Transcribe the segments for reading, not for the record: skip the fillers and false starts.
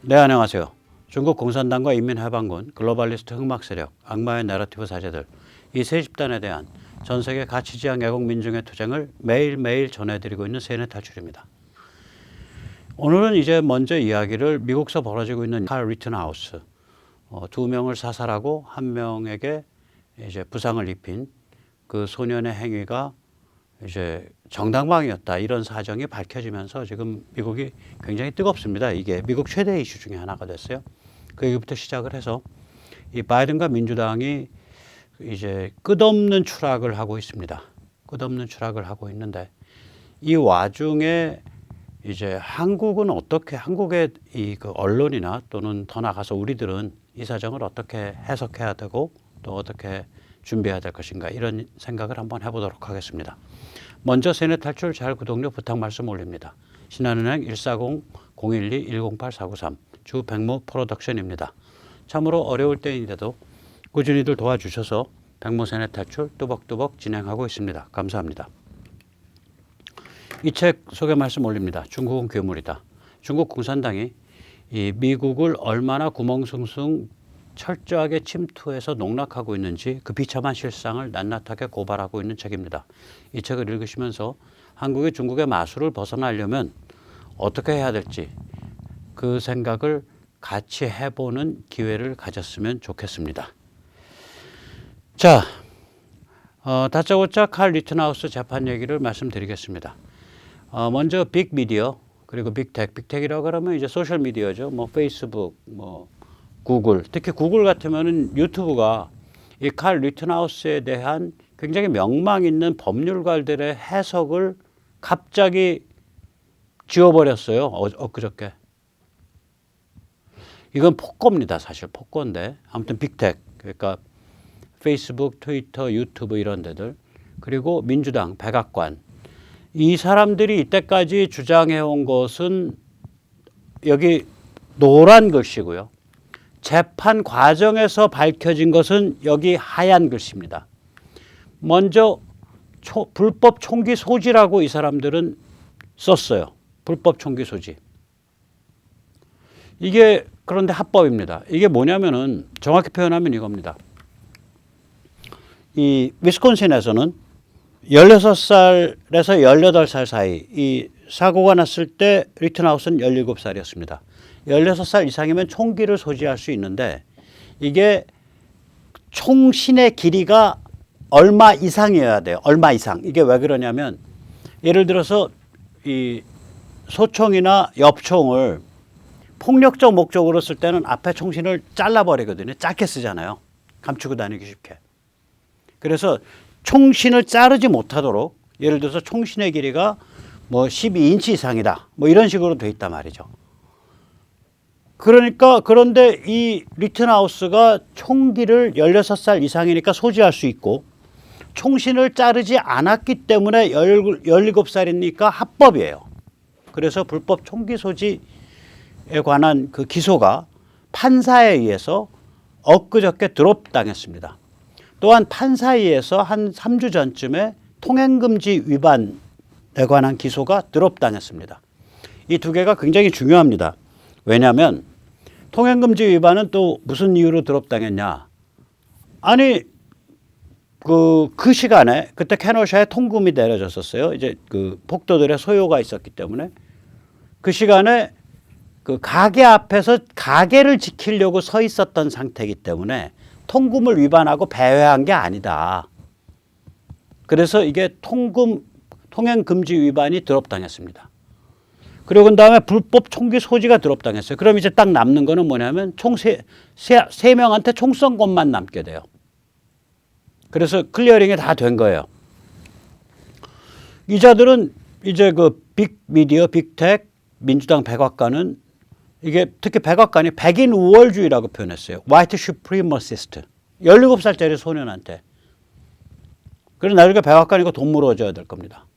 네, 안녕하세요. 중국 공산당과 인민해방군, 글로벌리스트 흑막 세력, 악마의 내러티브 사제들, 이 세 집단에 대한 전 세계 가치지향 애국 민중의 투쟁을 매일매일 전해드리고 있는 세뇌 탈출입니다. 오늘은 이제 먼저 이야기를 미국서 벌어지고 있는 칼 리튼하우스, 두 명을 사살하고 한 명에게 이제 부상을 입힌 그 소년의 행위가 이제 정당방위였다, 이런 사정이 밝혀지면서 지금 미국이 굉장히 뜨겁습니다. 이게 미국 최대 이슈 중에 하나가 됐어요. 그 얘기부터 시작을 해서 이 바이든과 민주당이 이제 끝없는 추락을 하고 있습니다. 끝없는 추락을 하고 있는데, 이 와중에 이제 한국은 어떻게, 한국의 이 그 언론이나 또는 더 나아가서 우리들은 이 사정을 어떻게 해석해야 되고 또 어떻게 준비해야 될 것인가, 이런 생각을 한번 해보도록 하겠습니다. 먼저 세뇌 탈출 잘 구독료 부탁 말씀 올립니다. 신한은행 140-012-108-493 주 백무 프로덕션입니다. 참으로 어려울 때인데도 꾸준히들 도와주셔서 백무 세뇌 탈출 뚜벅뚜벅 진행하고 있습니다. 감사합니다. 이 책 소개 말씀 올립니다. 중국은 괴물이다. 중국 공산당이 이 미국을 얼마나 구멍숭숭 철저하게 침투해서 농락하고 있는지 그 비참한 실상을 낱낱하게 고발하고 있는 책입니다. 이 책을 읽으시면서 한국이 중국의 마술을 벗어나려면 어떻게 해야 될지 그 생각을 같이 해보는 기회를 가졌으면 좋겠습니다. 자, 다짜고짜 칼 리튼하우스 재판 얘기를 말씀드리겠습니다. 먼저 빅미디어, 그리고 빅텍. 빅텍이라고 하면 이제 소셜미디어죠. 뭐 페이스북, 뭐 구글, 특히 구글 같으면은 유튜브가 이 칼 리튼하우스에 대한 굉장히 명망 있는 법률가들의 해석을 갑자기 지워버렸어요. 엊그저께. 이건 폭거입니다. 사실 폭거인데. 아무튼 빅텍, 그러니까 페이스북, 트위터, 유튜브 이런 데들, 그리고 민주당, 백악관, 이 사람들이 이때까지 주장해온 것은 여기 노란 글씨고요. 재판 과정에서 밝혀진 것은 여기 하얀 글씨입니다. 먼저 불법 총기 소지라고 이 사람들은 썼어요. 불법 총기 소지. 이게 그런데 합법입니다. 이게 뭐냐면은 정확히 표현하면 이겁니다. 이 위스콘신에서는 16살에서 18살 사이, 이 사고가 났을 때 리튼하우스는 17살이었습니다. 16살 이상이면 총기를 소지할 수 있는데, 이게 총신의 길이가 얼마 이상이어야 돼요. 얼마 이상. 이게 왜 그러냐면, 예를 들어서 이 소총이나 엽총을 폭력적 목적으로 쓸 때는 앞에 총신을 잘라버리거든요. 짧게 쓰잖아요. 감추고 다니기 쉽게. 그래서 총신을 자르지 못하도록, 예를 들어서 총신의 길이가 뭐 12인치 이상이다, 뭐 이런 식으로 돼 있단 말이죠. 그러니까, 그런데 이 리튼하우스가 총기를 16살 이상이니까 소지할 수 있고, 총신을 자르지 않았기 때문에 17살이니까 합법이에요. 그래서 불법 총기 소지에 관한 그 기소가 판사에 의해서 엊그저께 드롭당했습니다. 또한 판사위에서 한 3주 전쯤에 통행금지 위반에 관한 기소가 드롭당했습니다. 이 두 개가 굉장히 중요합니다. 왜냐하면 통행금지 위반은 또 무슨 이유로 드롭당했냐. 아니, 그 시간에 그때 케노샤에 통금이 내려졌었어요. 이제 그 폭도들의 소요가 있었기 때문에 그 시간에 그 가게 앞에서 가게를 지키려고 서 있었던 상태이기 때문에 통금을 위반하고 배회한 게 아니다. 그래서 이게 통행금지 위반이 드롭당했습니다. 그리고 그 다음에 불법 총기 소지가 드롭당했어요. 그럼 이제 딱 남는 거는 뭐냐면 총 세 명한테 총선권만 남게 돼요. 그래서 클리어링이 다 된 거예요. 이자들은 이제 그 빅미디어, 빅텍, 민주당 백악관은, 이게 특히 백악관이 백인 우월주의라고 표현했어요. 화이트 슈프리머시스트. 17살짜리 소년한테. 그래서 나중에 백악관이 이거 돈 물어줘야 될 겁니다.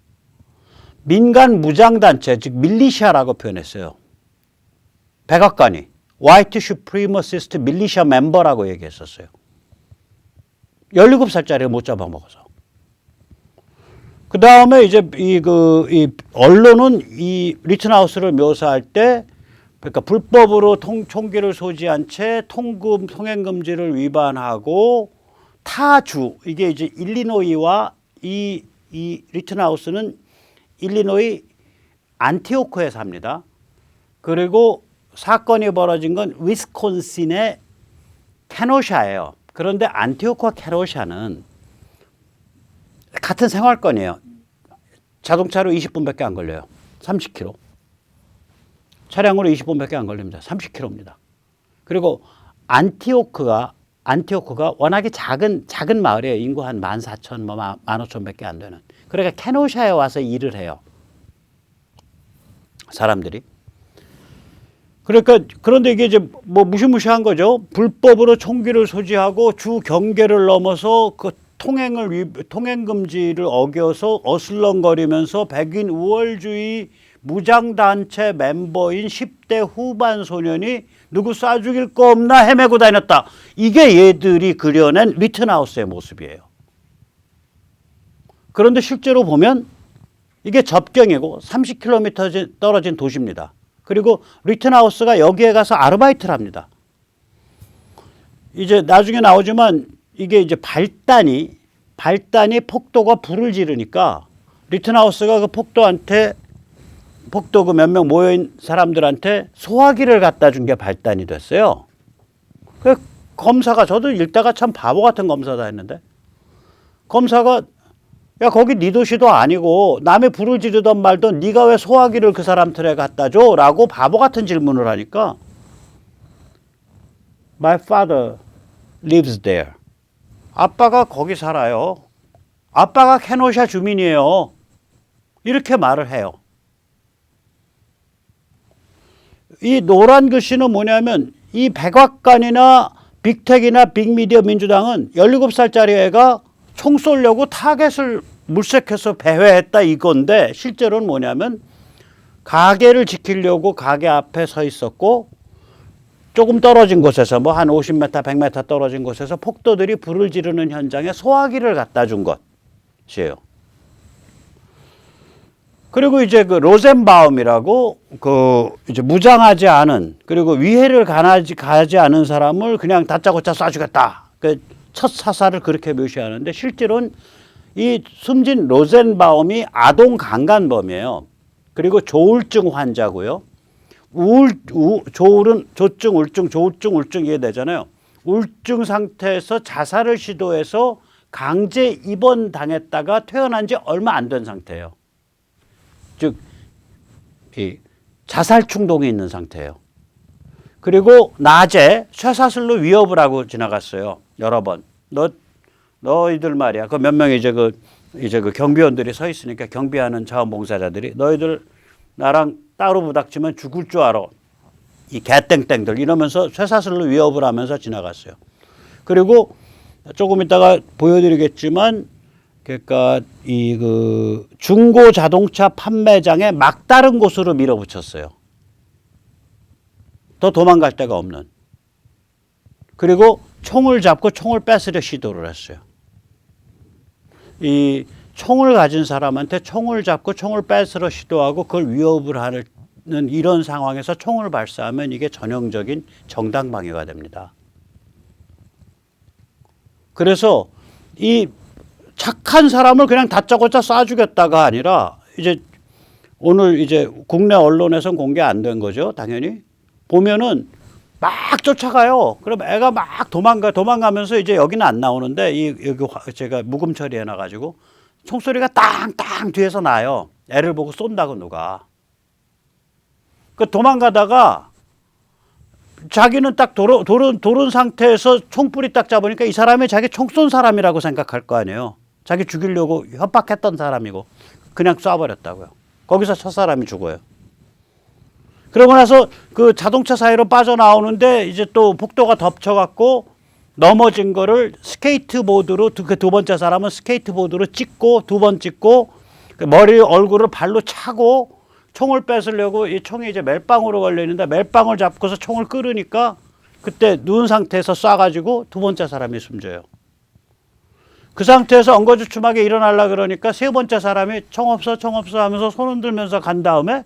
민간 무장단체, 즉 밀리시아라고 표현했어요. 백악관이 화이트 슈프리머시스트 밀리시아 멤버라고 얘기했었어요. 17살짜리가 못 잡아먹어서. 그 다음에 이제 이 언론은 이 리튼하우스를 묘사할 때 그러니까 불법으로 총기를 소지한 채 통행 금지를 위반하고 타주, 이게 이제 일리노이와 이 리튼하우스는 일리노이 안티오크에 삽니다. 그리고 사건이 벌어진 건 위스콘신의 케노샤예요. 그런데 안티오크와 케노샤는 같은 생활권이에요. 자동차로 20분밖에 안 걸려요. 30km. 차량으로 20분밖에 안 걸립니다. 30km입니다. 그리고 안티오크가 워낙에 작은 마을이에요. 인구 한 14,000, 15,000밖에 안 되는. 그러니까 케노샤에 와서 일을 해요. 사람들이. 그러니까 그런데 이게 이제 뭐 무시무시한 거죠. 불법으로 총기를 소지하고 주 경계를 넘어서 그 통행 금지를 어겨서 어슬렁거리면서 백인 우월주의 무장단체 멤버인 10대 후반 소년이 누구 쏴 죽일 거 없나 헤매고 다녔다. 이게 얘들이 그려낸 리튼하우스의 모습이에요. 그런데 실제로 보면 이게 접경이고 30km 떨어진 도시입니다. 그리고 리튼하우스가 여기에 가서 아르바이트를 합니다. 이제 나중에 나오지만 이게 이제 발단이 폭도가 불을 지르니까 리튼하우스가 그 폭도 그 몇 명 모여있는 사람들한테 소화기를 갖다 준 게 발단이 됐어요. 그 검사가, 저도 읽다가 참 바보 같은 검사다 했는데, 검사가 야 거기 네 도시도 아니고 남의 불을 지르던 말던 네가 왜 소화기를 그 사람 틀에 갖다 줘? 라고 바보 같은 질문을 하니까 My father lives there. 아빠가 거기 살아요. 아빠가 케노샤 주민이에요. 이렇게 말을 해요. 이 노란 글씨는 뭐냐면 이 백악관이나 빅텍이나 빅미디어 민주당은 17살짜리 애가 총 쏘려고 타겟을 물색해서 배회했다 이건데 실제로는 뭐냐면 가게를 지키려고 가게 앞에 서 있었고 조금 떨어진 곳에서 뭐 한 50m, 100m 떨어진 곳에서 폭도들이 불을 지르는 현장에 소화기를 갖다 준 것이에요. 그리고 이제 그 로젠바움이라고 그 이제 무장하지 않은 그리고 위해를 가하지 않은 사람을 그냥 다짜고짜 쏴주겠다. 그 첫 사살을 그렇게 묘시하는데 실제로는 이 숨진 로젠바움이 아동 강간범이에요. 그리고 조울증 환자고요. 조증, 우울증 이해되잖아요. 우울증 상태에서 자살을 시도해서 강제 입원 당했다가 퇴원한 지 얼마 안 된 상태예요. 즉, 이 자살 충동이 있는 상태예요. 그리고 낮에 쇠사슬로 위협을 하고 지나갔어요. 여러 번. 너희들 말이야. 그 몇 명이 이제 그 경비원들이 서 있으니까 경비하는 자원봉사자들이 너희들 나랑 따로 부닥치면 죽을 줄 알아. 이 개땡땡들 이러면서 쇠사슬로 위협을 하면서 지나갔어요. 그리고 조금 이따가 보여드리겠지만 그러니까 이 그 중고 자동차 판매장에 막다른 곳으로 밀어붙였어요. 더 도망갈 데가 없는. 그리고 총을 잡고 총을 뺏으려 시도를 했어요. 이 총을 가진 사람한테 총을 잡고 총을 뺏으려 시도하고 그걸 위협을 하는 이런 상황에서 총을 발사하면 이게 전형적인 정당 방해가 됩니다. 그래서 이 착한 사람을 그냥 다짜고짜 쏴주겠다가 아니라 이제 오늘 이제 국내 언론에선 공개 안 된 거죠. 당연히. 보면은 막 쫓아가요. 그럼 애가 막 도망가면서 이제 여기는 안 나오는데 여기 제가 묵음 처리해 놔가지고 총소리가 땅땅 뒤에서 나요. 애를 보고 쏜다고 누가. 그 도망가다가 자기는 딱 도른 상태에서 총불이 딱 잡으니까 이 사람이 자기 총 쏜 사람이라고 생각할 거 아니에요. 자기 죽이려고 협박했던 사람이고 그냥 쏴버렸다고요. 거기서 첫 사람이 죽어요. 그러고 나서 그 자동차 사이로 빠져나오는데 이제 또 폭도가 덮쳐갖고 넘어진 거를 스케이트보드로 그 두 번째 사람은 스케이트보드로 찍고 두 번 찍고 머리 얼굴을 발로 차고 총을 뺏으려고 이 총이 이제 멜빵으로 걸려 있는데 멜빵을 잡고서 총을 끌으니까 그때 누운 상태에서 쏴가지고 두 번째 사람이 숨져요. 그 상태에서 엉거주춤하게 일어나려 그러니까 세 번째 사람이 총 없어 하면서 손 흔들면서 간 다음에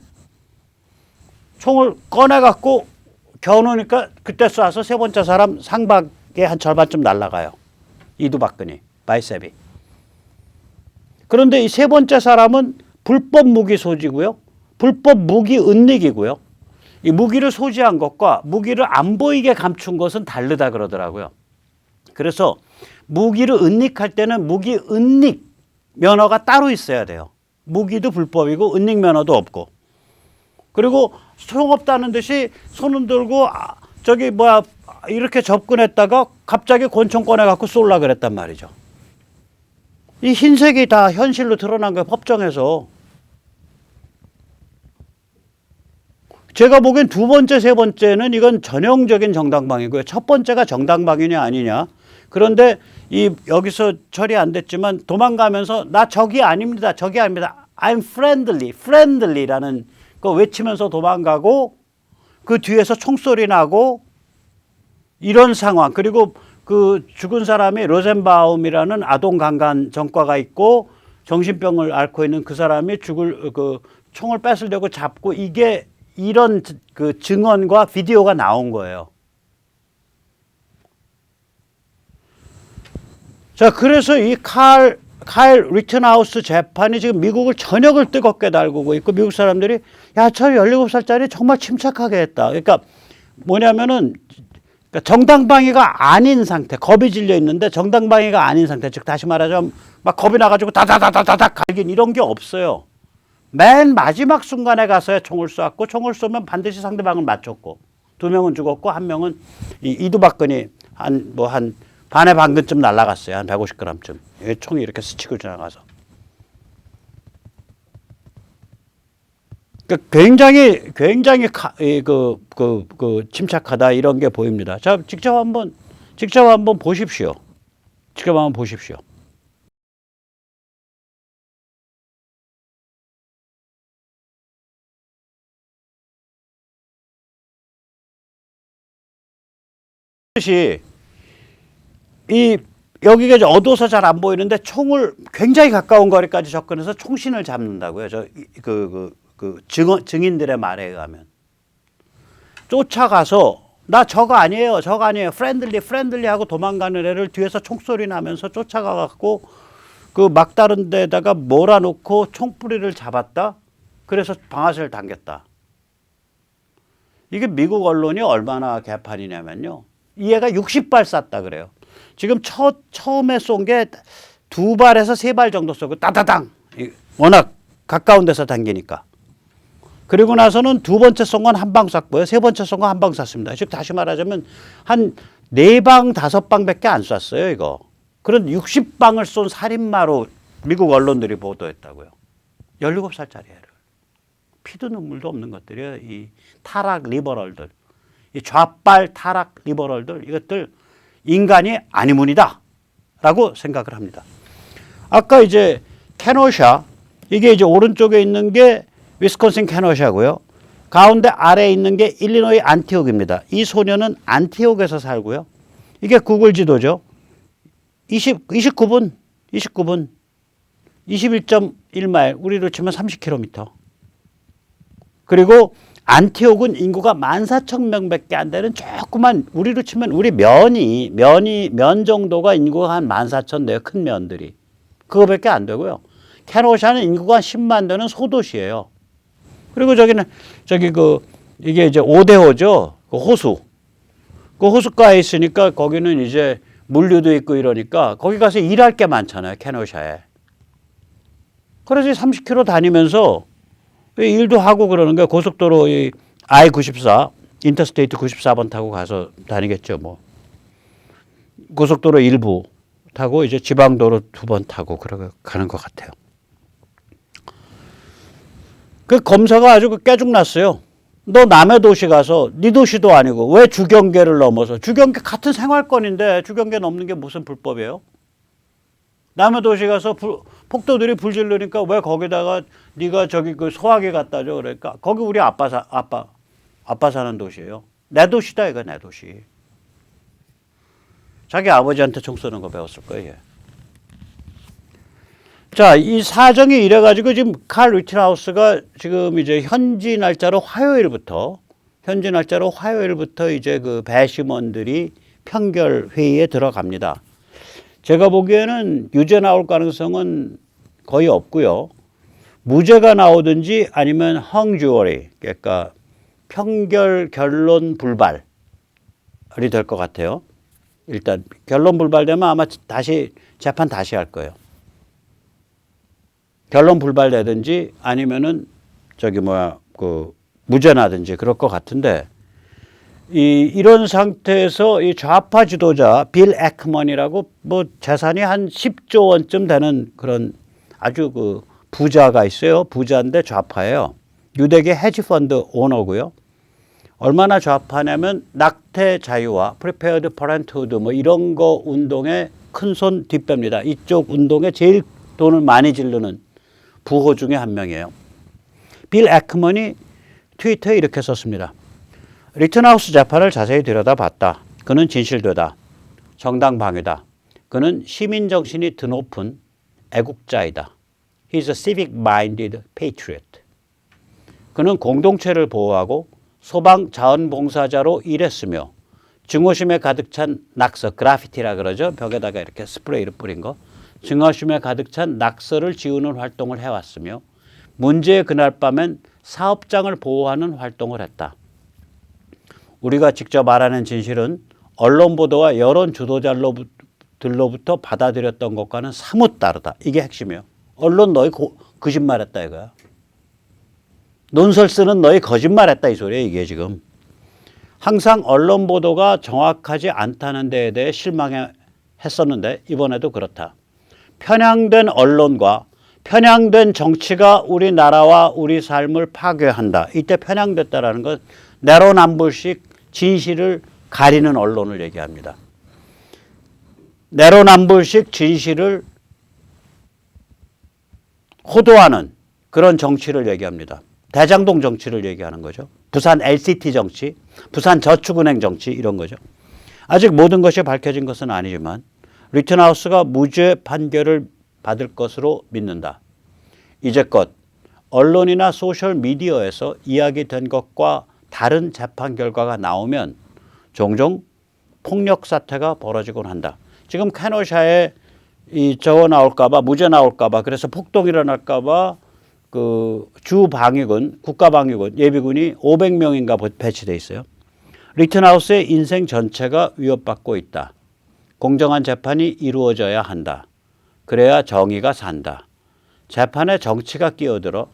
총을 꺼내갖고 겨누니까 그때 쏴서 세 번째 사람 상박의 한 절반쯤 날아가요. 이두박근이, 바이셉이. 그런데 이 세 번째 사람은 불법 무기 소지고요. 불법 무기 은닉이고요. 이 무기를 소지한 것과 무기를 안 보이게 감춘 것은 다르다 그러더라고요. 그래서 무기를 은닉할 때는 무기 은닉 면허가 따로 있어야 돼요. 무기도 불법이고 은닉 면허도 없고. 그리고 총 없다는 듯이 손을 들고 저기 뭐야 이렇게 접근했다가 갑자기 권총 꺼내갖고 쏠라 그랬단 말이죠. 이 흰색이 다 현실로 드러난 거예요. 법정에서. 제가 보기엔 두 번째, 세 번째는 이건 전형적인 정당방위고요. 첫 번째가 정당방위냐 아니냐. 그런데 여기서 처리 안 됐지만 도망가면서 나 적이 아닙니다. 적이 아닙니다. I'm friendly라는 거 외치면서 도망가고 그 뒤에서 총소리 나고 이런 상황. 그리고 그 죽은 사람이 로젠바움이라는 아동 강간 전과가 있고 정신병을 앓고 있는 그 사람이 총을 뺏으려고 잡고 이게 이런 그 증언과 비디오가 나온 거예요. 자, 그래서 이 카일 리튼하우스 재판이 지금 미국을 전역을 뜨겁게 달구고 있고 미국 사람들이 야, 저 17살짜리 정말 침착하게 했다. 그러니까 뭐냐면은 정당방위가 아닌 상태, 겁이 질려 있는데 정당방위가 아닌 상태, 즉 다시 말하자면 막 겁이 나가지고 다다다다다닥 갈긴 이런 게 없어요. 맨 마지막 순간에 가서야 총을 쐈고 총을 쏘면 반드시 상대방을 맞췄고 2명은 죽었고 1명은 이두박근이 한 반의 반근쯤 날아갔어요. 한 150g쯤. 총이 이렇게 스치고 지나가서. 그러니까 굉장히 침착하다 이런 게 보입니다. 자, 직접 한번 보십시오. 직접 한번 보십시오. 여기가 이제 어두워서 잘 안 보이는데 총을 굉장히 가까운 거리까지 접근해서 총신을 잡는다고요. 증인들의 말에 의하면 쫓아가서 나 저거 아니에요, 프렌들리 하고 도망가는 애를 뒤에서 총소리 나면서 쫓아가 갖고 그 막다른 데다가 몰아놓고 총뿌리를 잡았다. 그래서 방아쇠를 당겼다. 이게 미국 언론이 얼마나 개판이냐면요. 이 애가 60발 쐈다 그래요. 지금 처음에 쏜 게 2발에서 3발 정도 쏘고 따다당 워낙 가까운 데서 당기니까. 그리고 나서는 두 번째 쏜 건 한 방 쐈고요. 세 번째 쏜 건 한 방 쐈습니다. 즉 다시 말하자면 한 4방 5방밖에 안 쐈어요 이거. 그런 60방을 쏜 살인마로 미국 언론들이 보도했다고요. 17살짜리 애를. 피도 눈물도 없는 것들이에요. 이 타락 리버럴들. 이 좌빨 타락 리버럴들 이것들 인간이 아니문이다 라고 생각을 합니다. 아까 이제 케노샤 이게 이제 오른쪽에 있는 게 위스콘신 케노샤고요. 가운데 아래에 있는 게 일리노이 안티옥입니다. 이 소녀는 안티옥에서 살고요. 이게 구글 지도죠. 29분 21.1마일 우리로 치면 30km. 그리고 안티옥은 인구가 14,000명밖에 안 되는 조그만 우리로 치면 우리 면 정도가 인구가 한 14,000 돼요. 큰 면들이. 그거밖에 안 되고요. 케노샤는 인구가 10만 되는 소도시예요. 그리고 이게 이제 오데오죠. 그 호수. 그 호숫가에 있으니까 거기는 이제 물류도 있고 이러니까 거기 가서 일할 게 많잖아요. 케노샤에. 그래서 30km 다니면서 일도 하고 그러는 거예요. 고속도로 I-94, 인터스테이트 94번 타고 가서 다니겠죠. 뭐 고속도로 일부 타고 이제 지방도로 2번 타고 그러고 가는 것 같아요. 그 검사가 아주 깨죽났어요. 너 남의 도시 가서 네 도시도 아니고 왜 주경계를 넘어서 주경계 같은 생활권인데 주경계 넘는 게 무슨 불법이에요? 남의 도시 가서 폭도들이 불 지르니까 왜 거기다가 네가 저기 그 소화기 갖다 줘 그러니까 거기 우리 아빠 사는 도시예요. 내 도시다 이거 내 도시. 자기 아버지한테 총 쏘는 거 배웠을 거예요. 자, 이 사정이 이래가지고 지금 칼 리트하우스가 지금 이제 현지 날짜로 화요일부터 이제 그 배심원들이 판결 회의에 들어갑니다. 제가 보기에는 유죄 나올 가능성은 거의 없고요. 무죄가 나오든지 아니면 헝주어리, 그러니까 판결 결론 불발이 될 것 같아요. 일단 결론 불발되면 아마 다시 재판 다시 할 거예요. 결론 불발되든지 아니면은 무죄 나든지 그럴 것 같은데 이런 상태에서 이 좌파 지도자 빌 애크먼이라고 뭐 재산이 한 10조 원쯤 되는 그런 아주 그 부자가 있어요. 부자인데 좌파예요. 유대계 헤지펀드 오너고요. 얼마나 좌파냐면 낙태 자유와 프리페어드 퍼렌트후드 뭐 이런 거 운동에 큰손 뒷배입니다. 이쪽 운동에 제일 돈을 많이 지르는 부호 중에 한 명이에요. 빌 애크먼이 트위터에 이렇게 썼습니다. 리튼하우스 재판을 자세히 들여다봤다. 그는 진실되다. 정당 방위다. 그는 시민 정신이 드높은 애국자이다. He's a civic-minded patriot. 그는 공동체를 보호하고 소방 자원봉사자로 일했으며 증오심에 가득 찬 낙서, 그래피티라 그러죠. 벽에다가 이렇게 스프레이를 뿌린 거. 증오심에 가득 찬 낙서를 지우는 활동을 해왔으며 문제의 그날 밤엔 사업장을 보호하는 활동을 했다. 우리가 직접 말하는 진실은 언론 보도와 여론 주도자들로부터 받아들였던 것과는 사뭇 다르다. 이게 핵심이에요. 언론 너희 거짓말했다 이거야. 논설 쓰는 너희 거짓말했다 이 소리야 이게 지금. 항상 언론 보도가 정확하지 않다는 데에 대해 실망했었는데 이번에도 그렇다. 편향된 언론과 편향된 정치가 우리나라와 우리 삶을 파괴한다. 이때 편향됐다라는 건 내로남불식 진실을 가리는 언론을 얘기합니다. 내로남불식 진실을 호도하는 그런 정치를 얘기합니다. 대장동 정치를 얘기하는 거죠. 부산 LCT 정치, 부산 저축은행 정치 이런 거죠. 아직 모든 것이 밝혀진 것은 아니지만 리튼하우스가 무죄 판결을 받을 것으로 믿는다. 이제껏 언론이나 소셜미디어에서 이야기된 것과 다른 재판 결과가 나오면 종종 폭력 사태가 벌어지곤 한다. 지금 캐노샤에 저거 나올까봐 무죄 나올까봐 그래서 폭동 일어날까봐 그 주방위군 국가방위군 예비군이 500명인가 배치돼 있어요. 리튼하우스의 인생 전체가 위협받고 있다. 공정한 재판이 이루어져야 한다. 그래야 정의가 산다. 재판에 정치가 끼어들어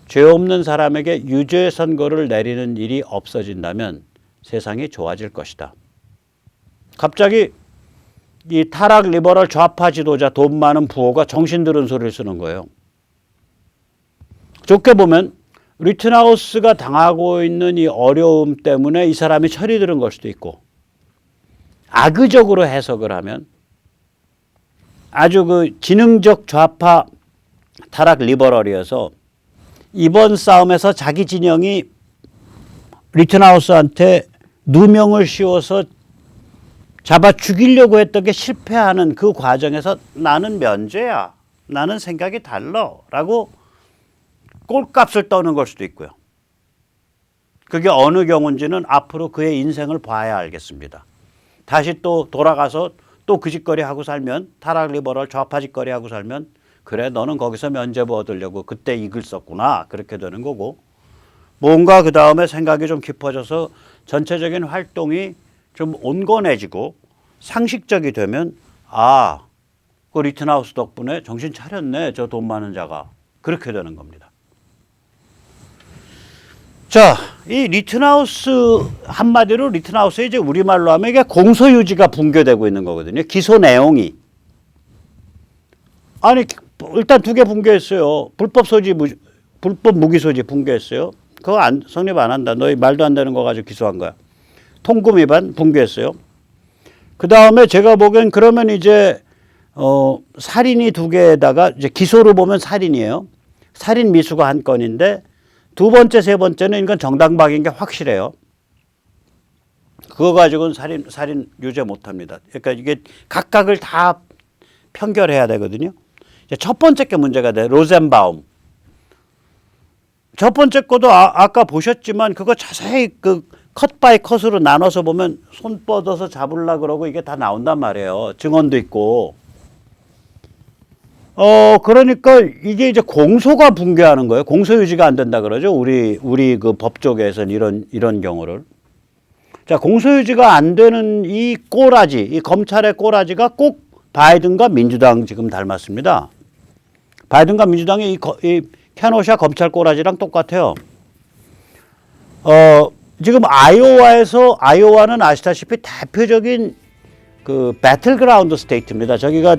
죄 없는 사람에게 유죄 선고를 내리는 일이 없어진다면 세상이 좋아질 것이다. 갑자기 이 타락 리버럴 좌파 지도자 돈 많은 부호가 정신 들은 소리를 쓰는 거예요. 좋게 보면 리튼하우스가 당하고 있는 이 어려움 때문에 이 사람이 철이 들은 걸 수도 있고 악의적으로 해석을 하면 아주 그 지능적 좌파 타락 리버럴이어서 이번 싸움에서 자기 진영이 리튼하우스한테 누명을 씌워서 잡아 죽이려고 했던 게 실패하는 그 과정에서 나는 면죄야. 나는 생각이 달라. 라고 꼴값을 떠는 걸 수도 있고요. 그게 어느 경우인지는 앞으로 그의 인생을 봐야 알겠습니다. 다시 또 돌아가서 또 그 짓거리 하고 살면 타락 리버럴 좌파 짓거리 하고 살면 그래 너는 거기서 면죄부 얻으려고 그때 이글 썼구나 그렇게 되는 거고 뭔가 그 다음에 생각이 좀 깊어져서 전체적인 활동이 좀 온건해지고 상식적이 되면 아, 그 리튼하우스 덕분에 정신 차렸네 저 돈 많은 자가 그렇게 되는 겁니다. 자, 이 리튼하우스 한마디로 리튼하우스에 이제 우리말로 하면 이게 공소유지가 붕괴되고 있는 거거든요. 기소 내용이 아니 일단 두 개 붕괴했어요. 불법 무기 소지 붕괴했어요. 그거 성립 안 한다. 너희 말도 안 되는 거 가지고 기소한 거야. 통금 위반 붕괴했어요. 그 다음에 제가 보기엔 그러면 이제 살인이 두 개에다가 이제 기소로 보면 살인이에요. 살인 미수가 한 건인데 두 번째, 세 번째는 이건 정당방위인 게 확실해요. 그거 가지고는 살인 유죄 못 합니다. 그러니까 이게 각각을 다 편결해야 되거든요. 이제 첫 번째 게 문제가 돼. 로젠바움. 첫 번째 거도 아까 보셨지만 그거 자세히 그 컷 바이 컷으로 나눠서 보면 손 뻗어서 잡으려 그러고 이게 다 나온단 말이에요. 증언도 있고. 그러니까 이게 이제 공소가 붕괴하는 거예요. 공소 유지가 안 된다 그러죠. 우리 그 법조계에서는 이런 경우를. 자, 공소 유지가 안 되는 이 꼬라지, 이 검찰의 꼬라지가 꼭 바이든과 민주당 지금 닮았습니다. 바이든과 민주당의 이 캐노샤 검찰 꼬라지랑 똑같아요. 지금 아이오와는 아시다시피 대표적인 그 배틀그라운드 스테이트입니다. 저기가